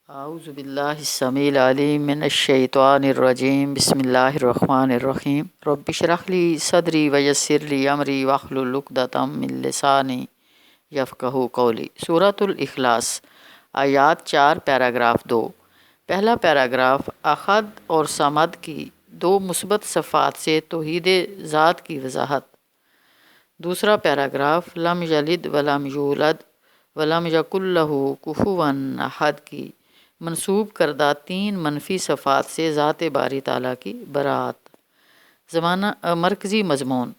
اعوذ باللہ السمیع العلیم من الشیطان الرجیم بسم اللہ الرحمن الرحیم رب اشرح لی صدری ویسر لی امری واحلل عقدۃ من لسانی یفقہوا قولی۔ سورۃ الاخلاص، آیات 4 پیراگراف 2۔ پہلا پیراگراف احد اور صمد کی دو مثبت صفات سے توحید ذات کی وضاحت۔ دوسرا پیراگراف لم یلد ولم یولد ولم یکن لہ کفوا احد کی منسوب کردہ تین منفی صفات سے ذات باری تعالیٰ کی براعت۔ زمانہ مرکزی مضمون: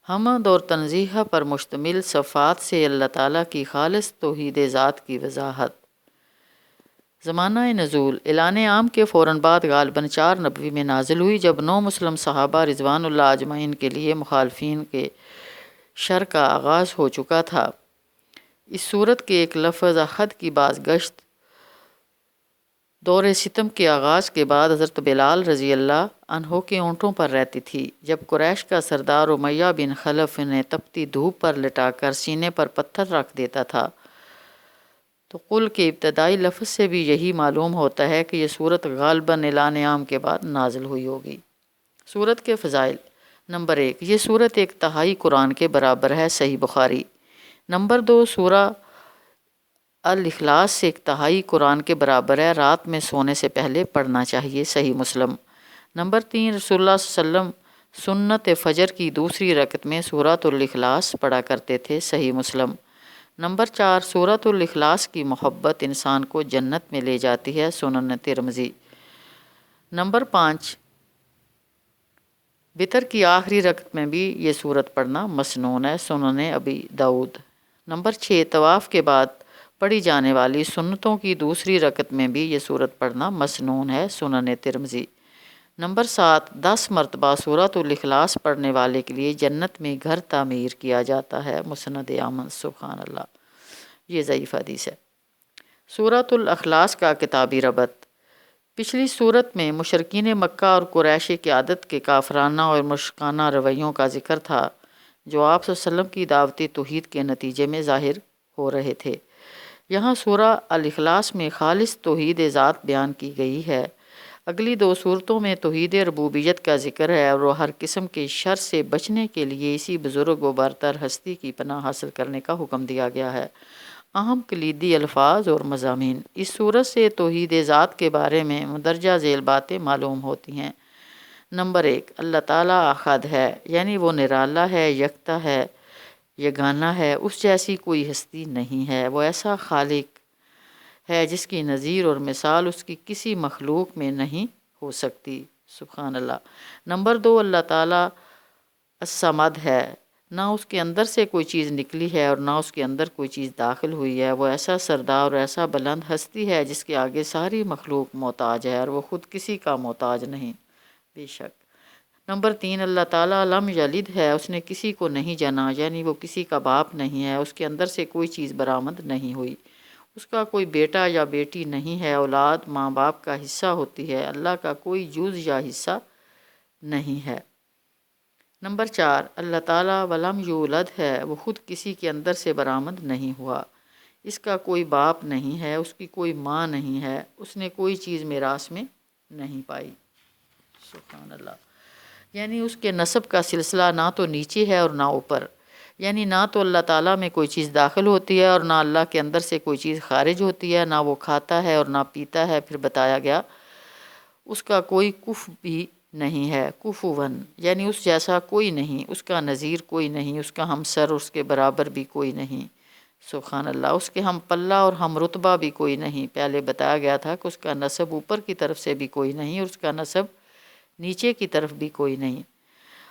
حمد اور تنزیہ پر مشتمل صفات سے اللہ تعالیٰ کی خالص توحید ذات کی وضاحت۔ زمانہ نزول: اعلان عام کے فوراً بعد غالباً 4 نبوی میں نازل ہوئی، جب 9 مسلم صحابہ رضوان اللہ اجمعین کے لیے مخالفین کے شر کا آغاز ہو چکا تھا۔ اس صورت کے ایک لفظ احد کی باز گشت دور ستم کے آغاز کے بعد حضرت بلال رضی اللہ عنہ کے اونٹوں پر رہتی تھی، جب قریش کا سردار امیہ بن خلف انہیں تپتی دھوپ پر لٹا کر سینے پر پتھر رکھ دیتا تھا۔ تو قل کے ابتدائی لفظ سے بھی یہی معلوم ہوتا ہے کہ یہ صورت غالباً اعلان عام کے بعد نازل ہوئی ہوگی۔ صورت کے فضائل: نمبر 1، یہ صورت 1/3 قرآن کے برابر ہے، صحیح بخاری۔ نمبر 2، سورہ الاخلاص 1/3 قرآن کے برابر ہے، رات میں سونے سے پہلے پڑھنا چاہیے، صحیح مسلم۔ نمبر 3، رسول اللہ صلی اللہ علیہ وسلم سنت فجر کی دوسری رکعت میں سورۃ الاخلاص پڑھا کرتے تھے، صحیح مسلم۔ نمبر 4، سورۃ الاخلاص کی محبت انسان کو جنت میں لے جاتی ہے، سنن ترمذی۔ نمبر 5، وتر کی آخری رکعت میں بھی یہ سورت پڑھنا مسنون ہے، سنن ابی داؤد۔ نمبر 6، طواف کے بعد پڑھی جانے والی سنتوں کی دوسری رکعت میں بھی یہ سورت پڑھنا مسنون ہے، سنن ترمذی۔ نمبر 7، 10 مرتبہ سورۃ الاخلاص پڑھنے والے کے لیے جنت میں گھر تعمیر کیا جاتا ہے، مسند احمد، سبحان اللہ۔ یہ ضعیف حدیث ہے۔ سورۃ الاخلاص کا کتابی ربط: پچھلی صورت میں مشرکین مکہ اور قریش قیادت کے کافرانہ اور مشرکانہ رویوں کا ذکر تھا، جو آپ صلی اللہ علیہ وسلم کی دعوتی توحید کے نتیجے میں ظاہر ہو رہے تھے۔ یہاں سورہ الاخلاص میں خالص توحید ذات بیان کی گئی ہے۔ اگلی 2 صورتوں میں توحید ربوبیت کا ذکر ہے اور ہر قسم کے شر سے بچنے کے لیے اسی بزرگ و برتر ہستی کی پناہ حاصل کرنے کا حکم دیا گیا ہے۔ اہم کلیدی الفاظ اور مضامین: اس صورت سے توحید ذات کے بارے میں مندرجہ ذیل باتیں معلوم ہوتی ہیں۔ نمبر 1، اللہ تعالیٰ احد ہے، یعنی وہ نرالا ہے، یکتا ہے، یگانہ ہے، اس جیسی کوئی ہستی نہیں ہے۔ وہ ایسا خالق ہے جس کی نظیر اور مثال اس کی کسی مخلوق میں نہیں ہو سکتی، سبحان اللہ۔ نمبر 2، اللہ تعالیٰ الصمد ہے، نہ اس کے اندر سے کوئی چیز نکلی ہے اور نہ اس کے اندر کوئی چیز داخل ہوئی ہے۔ وہ ایسا سردار اور ایسا بلند ہستی ہے جس کے آگے ساری مخلوق محتاج ہے اور وہ خود کسی کا محتاج نہیں، بے شک۔ نمبر 3، اللہ تعالیٰ لم یلد ہے، اس نے کسی کو نہیں جنا، یعنی وہ کسی کا باپ نہیں ہے، اس کے اندر سے کوئی چیز برآمد نہیں ہوئی، اس کا کوئی بیٹا یا بیٹی نہیں ہے۔ اولاد ماں باپ کا حصہ ہوتی ہے، اللہ کا کوئی جز یا حصہ نہیں ہے۔ نمبر 4، اللہ تعالیٰ ولم یولد ہے، وہ خود کسی کے اندر سے برآمد نہیں ہوا، اس کا کوئی باپ نہیں ہے، اس کی کوئی ماں نہیں ہے، اس نے کوئی چیز میراث میں نہیں پائی، سبحان اللہ۔ یعنی اس کے نسب کا سلسلہ نہ تو نیچے ہے اور نہ اوپر، یعنی نہ تو اللہ تعالیٰ میں کوئی چیز داخل ہوتی ہے اور نہ اللہ کے اندر سے کوئی چیز خارج ہوتی ہے، نہ وہ کھاتا ہے اور نہ پیتا ہے۔ پھر بتایا گیا اس کا کوئی کف بھی نہیں ہے، کفون، یعنی اس جیسا کوئی نہیں، اس کا نظیر کوئی نہیں، اس کا ہمسر، اس کے برابر بھی کوئی نہیں، سبحان اللہ۔ اس کے ہم پلہ اور ہم رتبہ بھی کوئی نہیں۔ پہلے بتایا گیا تھا کہ اس کا نسب اوپر کی طرف سے بھی کوئی نہیں اور اس کا نسب نیچے کی طرف بھی کوئی نہیں۔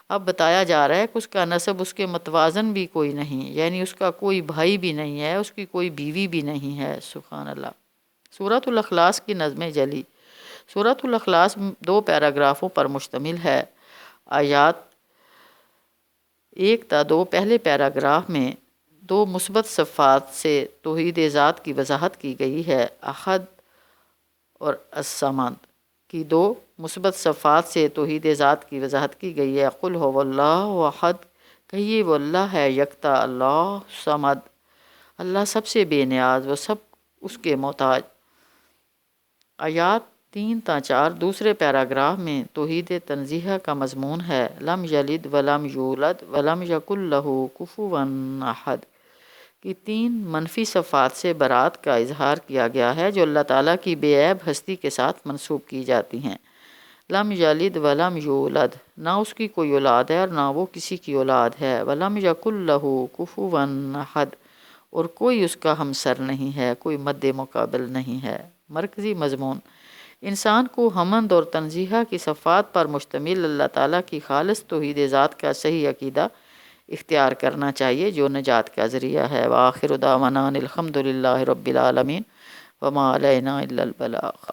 اب بتایا جا رہا ہے کہ اس کا نسب اس کے متوازن بھی کوئی نہیں، یعنی اس کا کوئی بھائی بھی نہیں ہے، اس کی کوئی بیوی بھی نہیں ہے، سبحان اللہ۔ سورۃ الاخلاص کی نظم جلی: سورۃ الاخلاص 2 پیراگرافوں پر مشتمل ہے۔ آیات 1 تا 2 پہلے پیراگراف میں 2 مثبت صفات سے توحید ذات کی وضاحت کی گئی ہے۔ احد اور الصمد کی 2 مثبت صفات سے توحید ذات کی وضاحت کی گئی ہے۔ قل هو اللہ احد، کہیے وہ اللہ ہے یکتا، اللہ صمد، اللہ سب سے بے نیاز، وہ سب اس کے محتاج۔ آیات 3 تا 4 دوسرے پیراگراف میں توحید تنزیہ کا مضمون ہے۔ لم یلد ولم یولد ولم یکن لہ کفوا احد کی 3 منفی صفات سے برات کا اظہار کیا گیا ہے جو اللہ تعالیٰ کی بے عیب ہستی کے ساتھ منسوب کی جاتی ہیں۔ لم یلد ولم یولد، نہ اس کی کوئی اولاد ہے اور نہ وہ کسی کی اولاد ہے۔ ولم یکن لہ کفوا احد، اور کوئی اس کا ہمسر نہیں ہے، کوئی مد مقابل نہیں ہے۔ مرکزی مضمون: انسان کو حمد اور تنزیہ کی صفات پر مشتمل اللہ تعالیٰ کی خالص توحید ذات کا صحیح عقیدہ اختیار کرنا چاہیے جو نجات کا ذریعہ ہے۔ وآخر دعوانا الحمد للہ رب العالمین وما علینا الا البلاغ۔